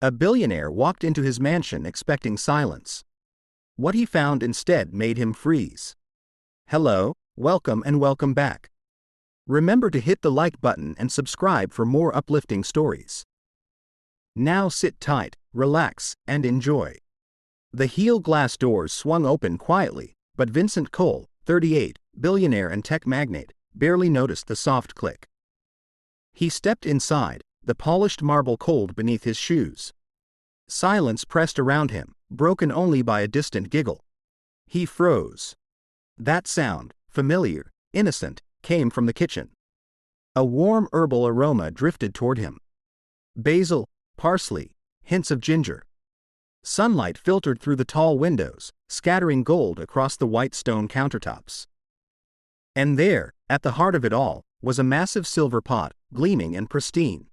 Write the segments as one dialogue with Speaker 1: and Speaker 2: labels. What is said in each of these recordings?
Speaker 1: A billionaire walked into his mansion expecting silence. What he found instead made him freeze. Hello, welcome and welcome back. Remember to hit the like button and subscribe for more uplifting stories. Now sit tight, relax, and enjoy. The heel glass doors swung open quietly, but Vincent Cole, 38, billionaire and tech magnate, barely noticed the soft click. He stepped inside, the polished marble cold beneath his shoes. Silence pressed around him, broken only by a distant giggle. He froze. That sound, familiar, innocent, came from the kitchen. A warm herbal aroma drifted toward him. Basil, parsley, hints of ginger. Sunlight filtered through the tall windows, scattering gold across the white stone countertops. And there, at the heart of it all, was a massive silver pot, gleaming and pristine.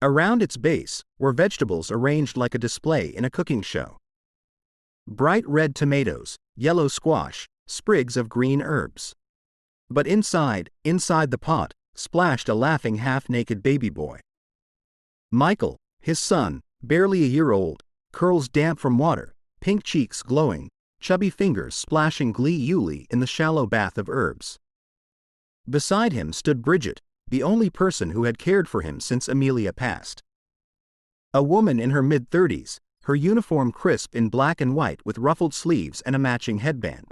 Speaker 1: Around its base were vegetables arranged like a display in a cooking show. Bright red tomatoes, yellow squash, sprigs of green herbs. But inside the pot, splashed a laughing half-naked baby boy. Michael, his son, barely a year old, curls damp from water, pink cheeks glowing, chubby fingers splashing gleefully in the shallow bath of herbs. Beside him stood Bridget, the only person who had cared for him since Amelia passed. A woman in her mid-30s, her uniform crisp in black and white with ruffled sleeves and a matching headband.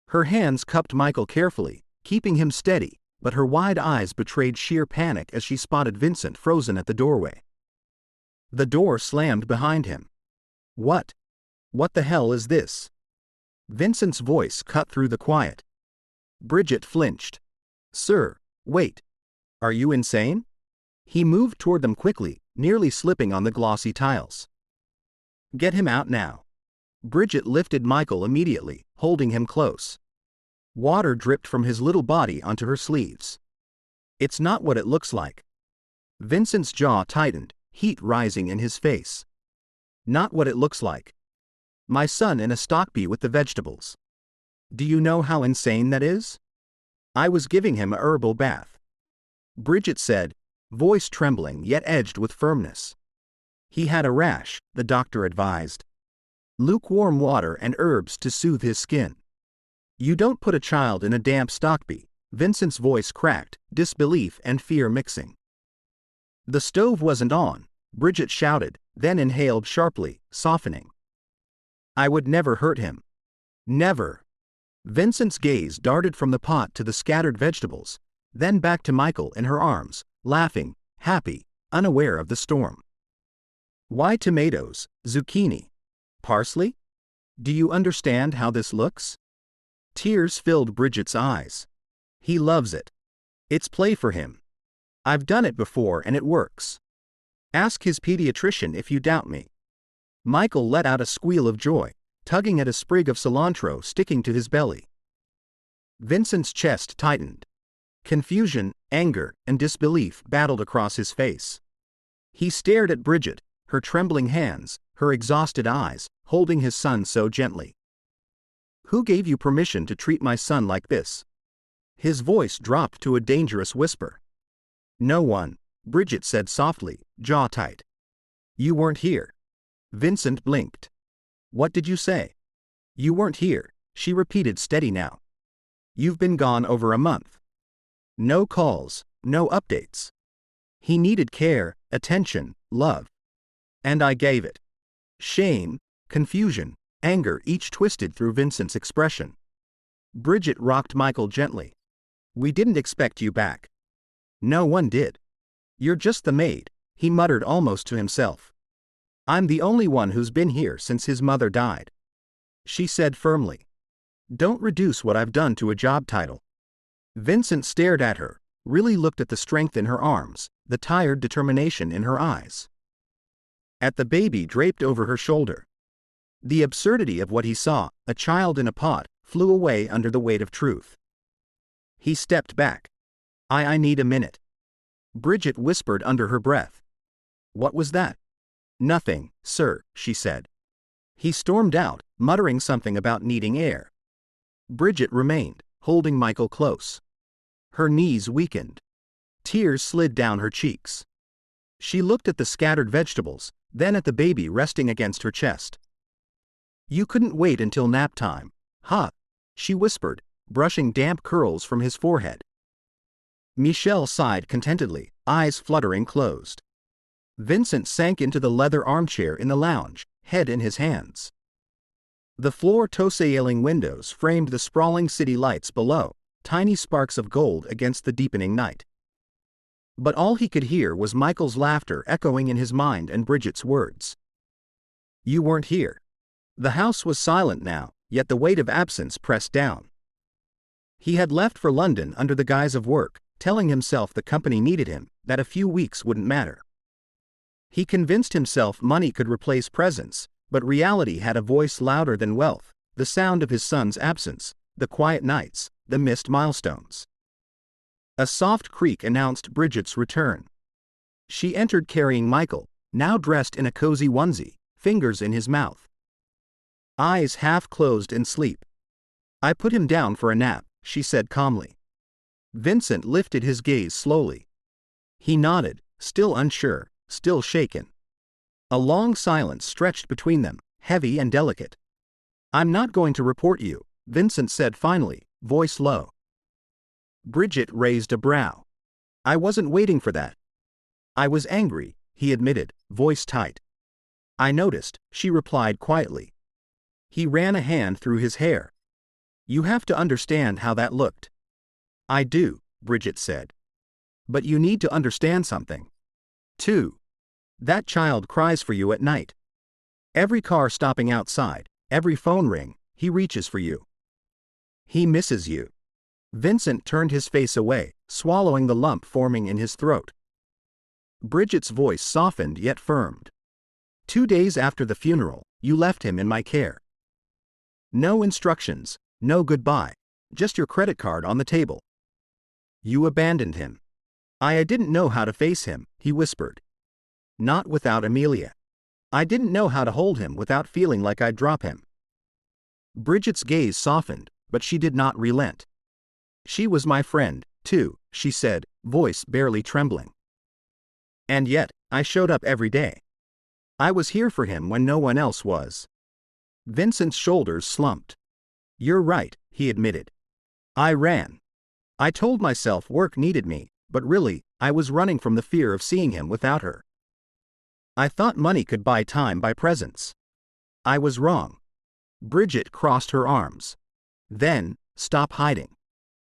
Speaker 1: Her hands cupped Michael carefully, keeping him steady, but her wide eyes betrayed sheer panic as she spotted Vincent frozen at the doorway. The door slammed behind him. What the hell is this? Vincent's voice cut through the quiet. Bridget flinched. Sir, wait. Are you insane? He moved toward them quickly, nearly slipping on the glossy tiles. Get him out now. Bridget lifted Michael immediately, holding him close. Water dripped from his little body onto her sleeves. It's not what it looks like. Vincent's jaw tightened, heat rising in his face. Not what it looks like. My son in a stockbee with the vegetables. Do you know how insane that is? I was giving him a herbal bath. Bridget said, voice trembling yet edged with firmness. He had a rash, the doctor advised. Lukewarm water and herbs to soothe his skin. You don't put a child in a damp stockbee. Vincent's voice cracked, disbelief and fear mixing. The stove wasn't on, Bridget shouted, then inhaled sharply, softening. I would never hurt him. Never. Vincent's gaze darted from the pot to the scattered vegetables, then back to Michael in her arms, laughing, happy, unaware of the storm. Why tomatoes, zucchini, parsley? Do you understand how this looks? Tears filled Bridget's eyes. He loves it. It's play for him. I've done it before and it works. Ask his pediatrician if you doubt me. Michael let out a squeal of joy, tugging at a sprig of cilantro sticking to his belly. Vincent's chest tightened. Confusion, anger, and disbelief battled across his face. He stared at Bridget, her trembling hands, her exhausted eyes, holding his son so gently. Who gave you permission to treat my son like this? His voice dropped to a dangerous whisper. No one, Bridget said softly, jaw tight. You weren't here. Vincent blinked. What did you say? You weren't here, she repeated steady now. You've been gone over a month. No calls, no updates. He needed care, attention, love. And I gave it. Shame, confusion, anger each twisted through Vincent's expression. Bridget rocked Michael gently. We didn't expect you back. No one did. You're just the maid, he muttered almost to himself. I'm the only one who's been here since his mother died. She said firmly. Don't reduce what I've done to a job title. Vincent stared at her, really looked at the strength in her arms, the tired determination in her eyes. At the baby draped over her shoulder. The absurdity of what he saw, a child in a pot, flew away under the weight of truth. He stepped back. I need a minute. Bridget whispered under her breath. What was that? Nothing, sir, she said. He stormed out, muttering something about needing air. Bridget remained, holding Michael close. Her knees weakened. Tears slid down her cheeks. She looked at the scattered vegetables, then at the baby resting against her chest. "You couldn't wait until nap time, huh?" she whispered, brushing damp curls from his forehead. Michelle sighed contentedly, eyes fluttering closed. Vincent sank into the leather armchair in the lounge, head in his hands. The floor-to-ceiling windows framed the sprawling city lights below, tiny sparks of gold against the deepening night. But all he could hear was Michael's laughter echoing in his mind and Bridget's words. "You weren't here." The house was silent now, yet the weight of absence pressed down. He had left for London under the guise of work, telling himself the company needed him, that a few weeks wouldn't matter. He convinced himself money could replace presence, but reality had a voice louder than wealth, the sound of his son's absence, the quiet nights, the missed milestones. A soft creak announced Bridget's return. She entered carrying Michael, now dressed in a cozy onesie, fingers in his mouth. Eyes half closed in sleep. "I put him down for a nap," she said calmly. Vincent lifted his gaze slowly. He nodded, still unsure, still shaken. A long silence stretched between them, heavy and delicate. "I'm not going to report you," Vincent said finally, voice low. Bridget raised a brow. "I wasn't waiting for that." "I was angry," he admitted, voice tight. "I noticed," she replied quietly. He ran a hand through his hair. "You have to understand how that looked." "I do," Bridget said. "But you need to understand something. Too. That child cries for you at night. Every car stopping outside, every phone ring, he reaches for you. He misses you." Vincent turned his face away, swallowing the lump forming in his throat. Bridget's voice softened yet firmed. "2 days after the funeral, you left him in my care. No instructions, no goodbye, just your credit card on the table. You abandoned him." I didn't know how to face him," he whispered. "Not without Amelia. I didn't know how to hold him without feeling like I'd drop him." Bridget's gaze softened, but she did not relent. "She was my friend, too," she said, voice barely trembling. "And yet, I showed up every day. I was here for him when no one else was." Vincent's shoulders slumped. "You're right," he admitted. "I ran. I told myself work needed me, but really, I was running from the fear of seeing him without her. I thought money could buy time by presence. I was wrong." Bridget crossed her arms. "Then, stop hiding.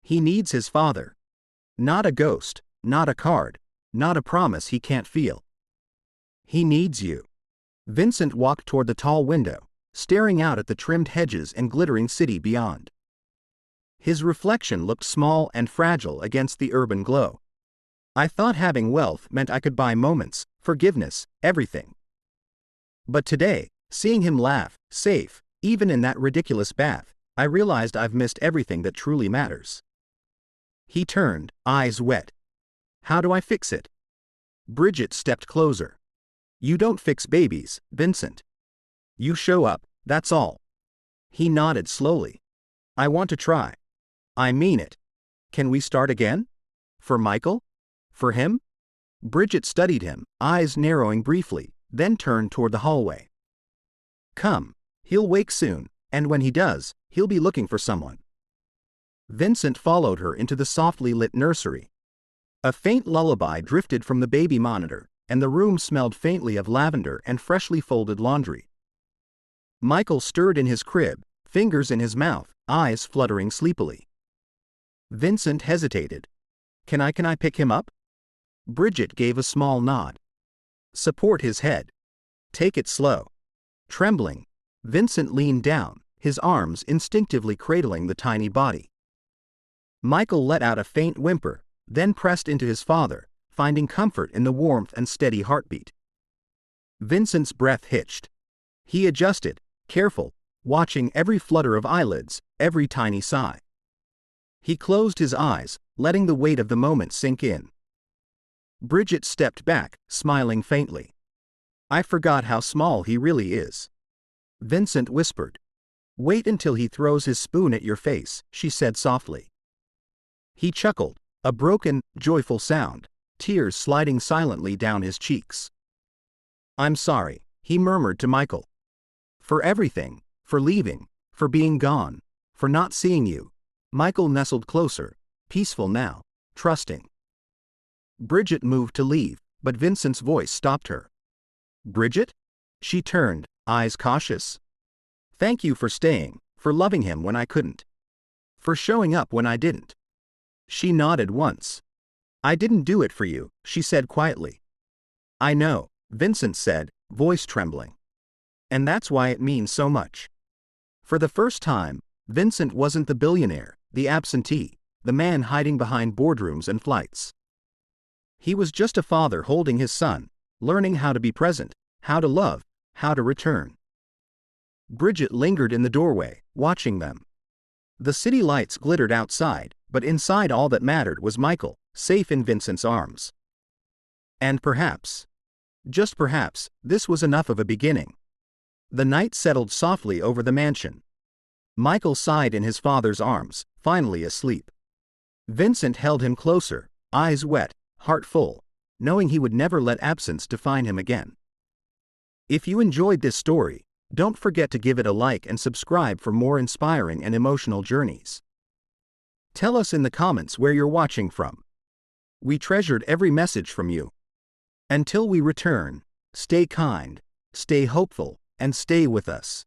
Speaker 1: He needs his father. Not a ghost, not a card, not a promise he can't feel. He needs you." Vincent walked toward the tall window, staring out at the trimmed hedges and glittering city beyond. His reflection looked small and fragile against the urban glow. "I thought having wealth meant I could buy moments, forgiveness, everything. But today, seeing him laugh, safe, even in that ridiculous bath, I realized I've missed everything that truly matters." He turned, eyes wet. "How do I fix it?" Bridget stepped closer. "You don't fix babies, Vincent. You show up, that's all." He nodded slowly. "I want to try. I mean it. Can we start again? For Michael? For him?" Bridget studied him, eyes narrowing briefly, then turned toward the hallway. "Come. He'll wake soon, and when he does, he'll be looking for someone." Vincent followed her into the softly lit nursery. A faint lullaby drifted from the baby monitor, and the room smelled faintly of lavender and freshly folded laundry. Michael stirred in his crib, fingers in his mouth, eyes fluttering sleepily. Vincent hesitated. Can I pick him up?" Bridget gave a small nod. "Support his head. Take it slow." Trembling, Vincent leaned down, his arms instinctively cradling the tiny body. Michael let out a faint whimper, then pressed into his father, finding comfort in the warmth and steady heartbeat. Vincent's breath hitched. He adjusted, careful, watching every flutter of eyelids, every tiny sigh. He closed his eyes, letting the weight of the moment sink in. Bridget stepped back, smiling faintly. "I forgot how small he really is." Vincent whispered. "Wait until he throws his spoon at your face," she said softly. He chuckled, a broken, joyful sound. tears sliding silently down his cheeks. "I'm sorry," he murmured to Michael. "For everything, for leaving, for being gone, for not seeing you." Michael nestled closer, peaceful now, trusting. Bridget moved to leave, but Vincent's voice stopped her. "Bridget?" She turned, eyes cautious. "Thank you for staying, for loving him when I couldn't. For showing up when I didn't." She nodded once. "I didn't do it for you," she said quietly. "I know," Vincent said, voice trembling. "And that's why it means so much." For the first time, Vincent wasn't the billionaire, the absentee, the man hiding behind boardrooms and flights. He was just a father holding his son, learning how to be present, how to love, how to return. Bridget lingered in the doorway, watching them. The city lights glittered outside, but inside all that mattered was Michael, safe in Vincent's arms. And perhaps, just perhaps, this was enough of a beginning. The night settled softly over the mansion. Michael sighed in his father's arms, finally asleep. Vincent held him closer, eyes wet, heart full, knowing he would never let absence define him again. If you enjoyed this story, don't forget to give it a like and subscribe for more inspiring and emotional journeys. Tell us in the comments where you're watching from. We treasured every message from you. Until we return, stay kind, stay hopeful, and stay with us.